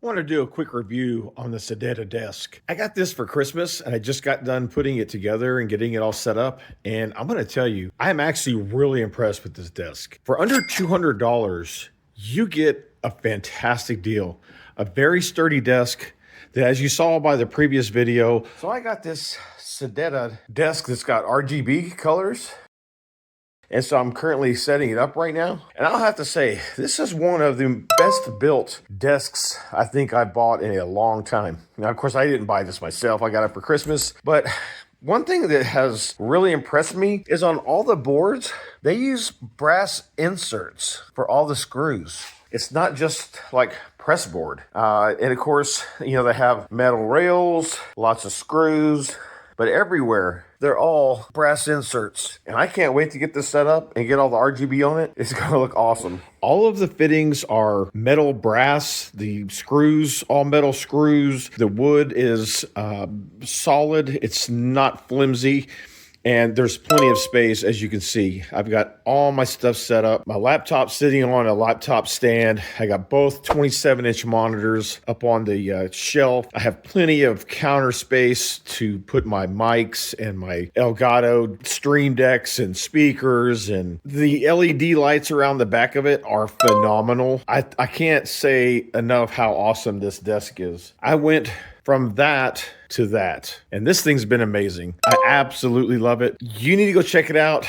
I want to do a quick review on the Sedeta desk. I got this for Christmas and I just got done putting it together and getting it all set up. And I'm going to tell you, I'm actually really impressed with this desk. For under $200, you get a fantastic deal. A very sturdy desk that, as you saw by the previous video. So I got this Sedeta desk that's got RGB colors. And so I'm currently setting it up right now. And I'll have to say, this is one of the best built desks I think I bought in a long time. Now, of course, I didn't buy this myself. I got it for Christmas. But one thing that has really impressed me is on all the boards, they use brass inserts for all the screws. It's not just like press board. And of course, you know, they have metal rails, lots of screws, but everywhere they're all brass inserts. And I can't wait to get this set up and get all the RGB on it. It's gonna look awesome. All of the fittings are metal brass, the screws, all metal screws. The wood is solid, it's not flimsy. And there's plenty of space, as you can see. I've got all my stuff set up. My laptop sitting on a laptop stand. I got both 27-inch monitors up on the shelf. I have plenty of counter space to put my mics and my Elgato Stream Decks and speakers. And the LED lights around the back of it are phenomenal. I can't say enough how awesome this desk is. I went from that to that, and this thing's been amazing. I absolutely love it. You need to go check it out.